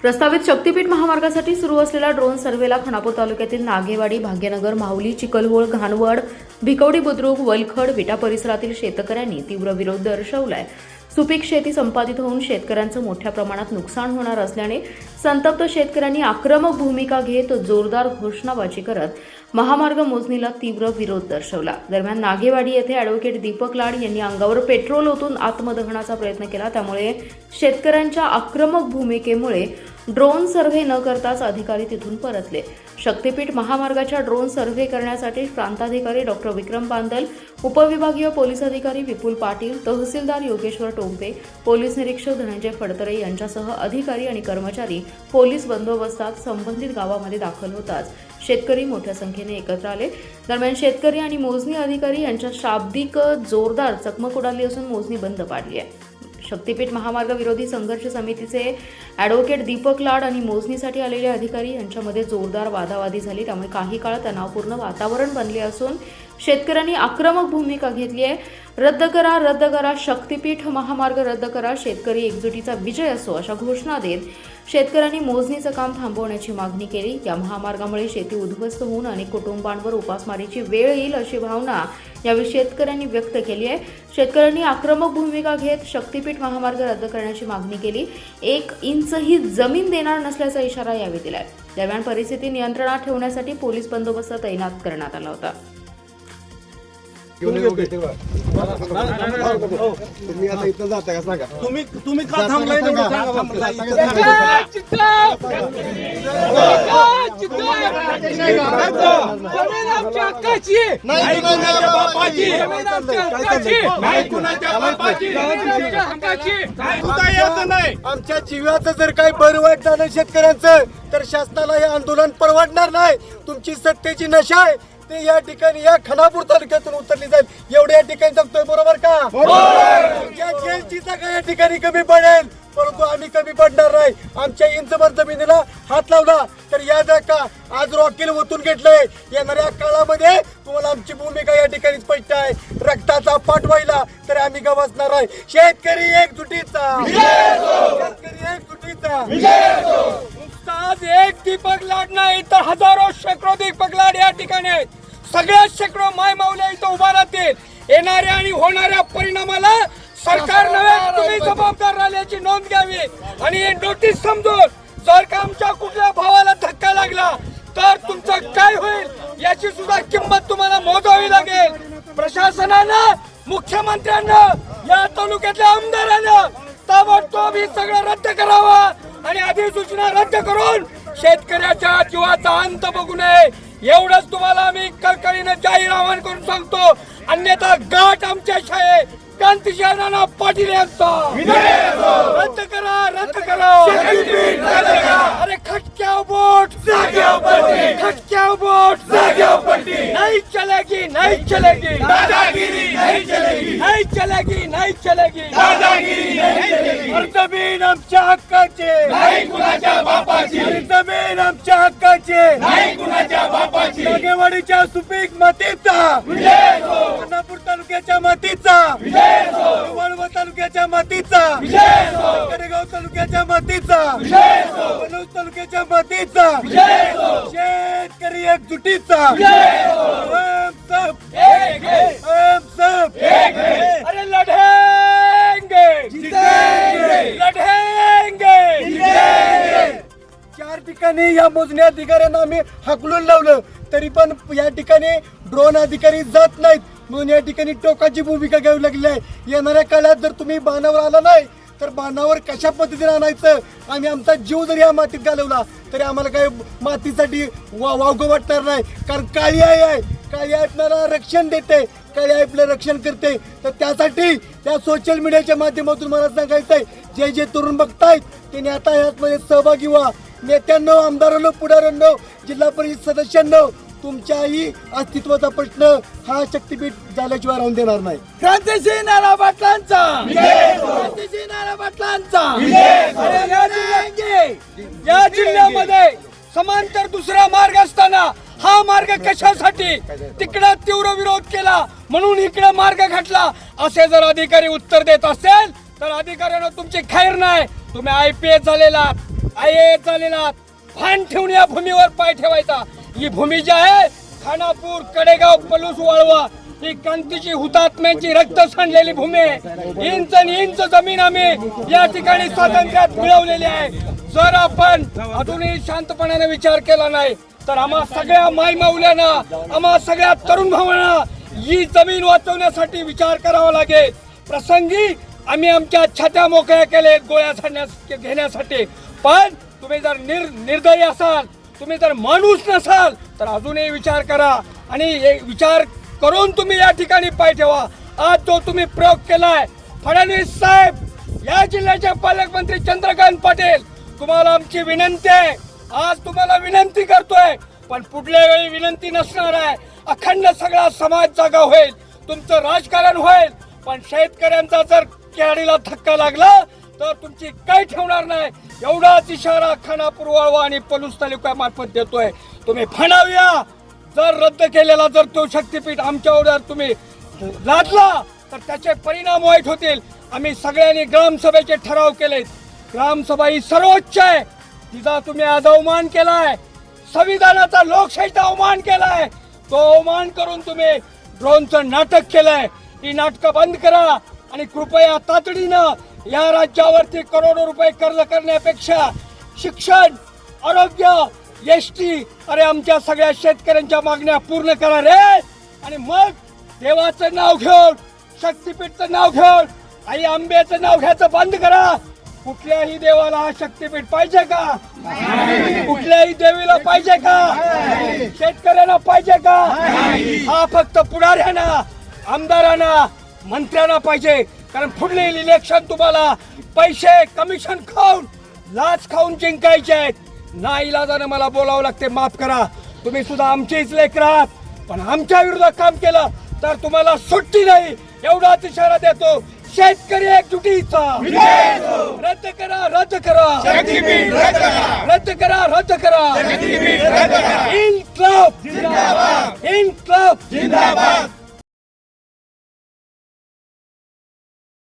प्रस्तावित शक्तीपीठ महामार्गासाठी सुरू असलेल्या ड्रोन सर्व्हेला खानापूर तालुक्यातील नागेवाडी, भाग्यनगर, माहुली, चिखलहोळ, घाणवड, भिकवडी, बुद्रुक, वलखड, विटा परिसरातील शेतकऱ्यांनी तीव्र विरोध दर्शवलाय। सुपीक शेती संपादित होऊन शेतकऱ्यांचं मोठ्या प्रमाणात नुकसान होणार असल्याने संतप्त शेतकऱ्यांनी आक्रमक भूमिका घेत जोरदार घोषणाबाजी करत महामार्ग मोजणीला तीव्र विरोध दर्शवला। दरम्यान नागेवाडी येथे ॲडव्होकेट दीपक लाड यांनी अंगावर पेट्रोल ओतून आत्मदहनाचा प्रयत्न केला। त्यामुळे शेतकऱ्यांच्या आक्रमक भूमिकेमुळे ड्रोन सर्व्हे न करताच अधिकारी तिथून परतले। शक्तीपीठ महामार्गाच्या ड्रोन सर्व्हे करण्यासाठी प्रांताधिकारी डॉक्टर विक्रम बांदल, उपविभागीय पोलीस अधिकारी विपुल पाटील, तहसीलदार योगेश्वर टोंपे, पोलीस निरीक्षक धनंजय फडतरे यांच्यासह अधिकारी आणि कर्मचारी पोलीस बंदोबस्तात संबंधित गावामध्ये दाखल होताच शेतकरी मोठ्या संख्येने एकत्र आले। दरम्यान शेतकरी आणि मोजणी अधिकारी यांच्या शाब्दिक जोरदार चकमक उडाली असून मोजणी बंद पाडली आहे। शक्तीपीठ महामार्ग विरोधी संघर्ष समितीचे ॲडव्होकेट दीपक लाड आणि मोजणीसाठी आलेले अधिकारी यांच्यामध्ये जोरदार वादावादी झाली। त्यामुळे काही काळ तणावपूर्ण वातावरण बनले असून शेतकऱ्यांनी आक्रमक भूमिका घेतली आहे। रद्द करा, शक्तीपीठ महामार्ग रद्द करा, शेतकरी एकजुटीचा विजय असो अशा घोषणा देत शेतकऱ्यांनी मोजणीचं काम थांबवण्याची मागणी केली। या महामार्गामुळे शेती उद्ध्वस्त होऊन अनेक कुटुंबांवर उपासमारीची वेळ येईल अशी भावना यावेळी शेतकऱ्यांनी व्यक्त केली आहे। शेतकऱ्यांनी आक्रमक भूमिका घेत शक्तीपीठ महामार्ग रद्द करण्याची मागणी केली। 1 इंचही जमीन देणार नसल्याचा इशारा यावेळी दिलाय। दरम्यान परिस्थिती नियंत्रणात ठेवण्यासाठी पोलीस बंदोबस्त तैनात करण्यात आला होता। तुम्ही आता इथं जाता का सांगा? तुम्ही का थांबलाय? आमच्या जीवाचं जर काही बरं वाईट झालं शेतकऱ्यांचं तर शासनाला हे आंदोलन परवडणार नाही। तुमची सत्तेची नशा आहे ते या ठिकाणी या खानापूर तालुक्यातून उतरली जाईल एवढे या ठिकाणी जगतोय, बरोबर का? तुमच्या जेलची जागा या ठिकाणी कमी पडेल, परंतु आम्ही कमी पडणार नाही। आमच्या इंचभर जमिनीला हात लावला तर या का आज रॉकेल ओतून घेतलंय। येणाऱ्या काळामध्ये तुम्हाला आमची भूमिका या ठिकाणी स्पष्ट आहे। रक्ताचा पाठ व्हायला तर आम्ही गवसणार आहे। शेतकरी एकजुटीचा, शेतकरी एकजुटीचा। आज एक दीपक लाड नाही तर हजारो शेकडो दीपक लाड या ठिकाणी आहेत। सगळ्या शेकडो माय माऊल्या इथं उभा राहतील। येणाऱ्या आणि होणाऱ्या परिणामाला सरकार नव्हे तुम्ही जबाबदार राहिल्याची नोंद घ्यावी आणि हे नोटीस समजून जर का आमच्या कुठल्या भावाला धक्का लागला तर तुमचं काय होईल याची सुद्धा किंमत तुम्हाला मोजावी लागेल। प्रशासनानं, मुख्यमंत्र्यांना, या तालुक्यातल्या आमदारांना ताबडतोब हे सगळं रद्द करावं आणि अधिसूचना रद्द करून शेतकऱ्याच्या जीवाचा अंत बघू नये एवढंच तुम्हाला आम्ही कळकळीनं जाहीर आवाहन करून सांगतो। अन्यथा गाठ आमच्याशी आहे, क्रांतिसिंह नाना पाटील यांचा। रद्द करा, रद्द करा, अरे खटक्या बोट खटक्या बोट नहीं चलेगी, नहीं चलेगी दादागिरी, नहीं चलेगी, नहीं चलेगी, नहीं चलेगी दादागिरी, नहीं चलेगी। जमीन आमच्या हक्काची नाही कुणाच्या बापाची, जमीन आमच्या हक्काची नाही कुणाच्या बापाची। नागेवाडीच्या सुपीक मातीचा, खानापूर तालुक्याच्या मातीचा, वळवड तालुक्याच्या मातीचा, कडेगाव तालुक्याच्या मातीचा, पनवेल तालुक्याच्या मातीचा, शेतकरी एकजुटीचा। हम सब अरे लढेंगे, लढेंगे। 4 ठिकाणी या मोजणी अधिकाऱ्यांना आम्ही हाकलून लावलं तरी पण या ठिकाणी ड्रोन अधिकारी जात नाहीत म्हणून या ठिकाणी टोकाची भूमिका घ्यावी लागली आहे। येणाऱ्या काळात जर तुम्ही बाणावर आला नाही तर बाणावर कशा पद्धतीने आणायचं, आम्ही आमचा जीव जरी या मातीत घालवला तरी आम्हाला काही मातीसाठी वावगं वाटणार नाही। कारण काळी आई आहे, काळी आई आपल्याला रक्षण देते, काळी आई आपलं रक्षण करते। तर त्यासाठी त्या सोशल मीडियाच्या माध्यमातून मला सांगायचं आहे जे तरुण बघतायत त्यांनी आता यामध्ये सहभागी व्हा। नेत्यांनो, आमदारांनो, पुढाऱ्यांनो, जिल्हा परिषद सदस्यांनो, तुमच्याही अस्तित्वाचा प्रश्न हा शक्तीपीठ झाल्याशिवाय राहून देणार नाही। क्रांतिसिंह नाना पाटलांचा, क्रांतिसिंह नाना पाटलांचा। या जिल्ह्यामध्ये समांतर दुसरा मार्ग असताना हा मार्ग कशासाठी तिकडे तीव्र विरोध केला म्हणून इकडे मार्ग घातला असे जर अधिकारी उत्तर देत असेल तर अधिकाऱ्यांना तुमची खैर नाही। तुम्ही IPS झालेला, IAS झालेला भान ठेवून या भूमीवर पाय ठेवायचा. ही भूमी जी आहे खानापूर, कडेगाव, पलूस, वाळवा ही क्रांतीची हुतात्म्यांची रक्त सांडलेली भूमी आहे. इंच आणि इंच जमीन आम्ही या ठिकाणी स्वातंत्र्यात मिळवलेली आहे. जर आपण अजूनही शांतपणाने विचार केला नाही तर आम्हा सगळ्या माय माऊल्यांना, आम्हा सगळ्या तरुण भावांना ही जमीन वाचवण्यासाठी विचार करावा लागेल. प्रसंगी आम्ही आमच्या छात्या मोकळ्या केलेत गोळ्या घेण्यासाठी. पण तुम्ही जर निर्दयी असाल, तुम्ही जर माणूस नसाल तर अजूनही विचार करा आणि विचार करून तुम्ही या ठिकाणी पाय ठेवा. आज जो तुम्ही प्रयोग केलाय, फडणवीस साहेब, या जिल्ह्याचे पालकमंत्री चंद्रकांत पाटील, तुम्हाला आमची विनंती आहे. आज तुम्हाला विनंती करतोय, पण पुढल्या वेळी विनंती नसणार आहे. अखंड सगळा समाज जागा होईल, तुमचं राजकारण होईल, पण शेतकऱ्यांचा जर केडीला धक्का लागला तर तुमची काही ठेवणार नाही. एवढाच इशारा खानापूर, वाळवा आणि पलूस तालुक्यामार्फत देतोय. तुम्ही म्हणाव्या, जर रद्द केलेला जर तो शक्तीपीठ आमच्यावर तुम्ही लादला तर त्याचे परिणाम वाईट होतील. आम्ही सगळ्यांनी ग्रामसभेचे ठराव केलेत. ग्रामसभा ही सर्वोच्च आहे, तिचा तुम्ही आज अवमान केलाय. संविधानाचा, लोकशाहीचा अवमान केलाय. तो अवमान करून तुम्ही ड्रोनचं नाटक केलंय. ही नाटकं बंद करा आणि कृपया तातडीनं या राज्यावरती करोडो रुपये कर्ज करण्यापेक्षा शिक्षण, आरोग्य, एसटी, अरे आमच्या सगळ्या शेतकऱ्यांच्या मागण्या पूर्ण करा रे. आणि मग देवाचं नाव घेऊन, शक्तीपीठचं नाव घेऊन, आई आंब्याचं नाव घ्यायचं बंद करा. कुठल्याही देवाला हा शक्तीपीठ पाहिजे का? कुठल्याही देवीला पाहिजे का? शेतकऱ्यांना पाहिजे का? हा फक्त पुढाऱ्यांना, आमदारांना, मंत्र्यांना पाहिजे. कारण पुढले इलेक्शन तुम्हाला पैसे, कमिशन खाऊन, लाच खाऊन जिंकायचे आहेत. नाईलाजाने मला बोलावं लागते, माफ करा. तुम्ही सुद्धा आमचेच लेकरं आहात, पण आमच्या विरोधात काम केलं तर तुम्हाला सुट्टी नाही. एवढाच इशारा देतो. शेतकरी एकजुटीचा रद्द करा, रद्द करा, रद्द करा, रद्द करा.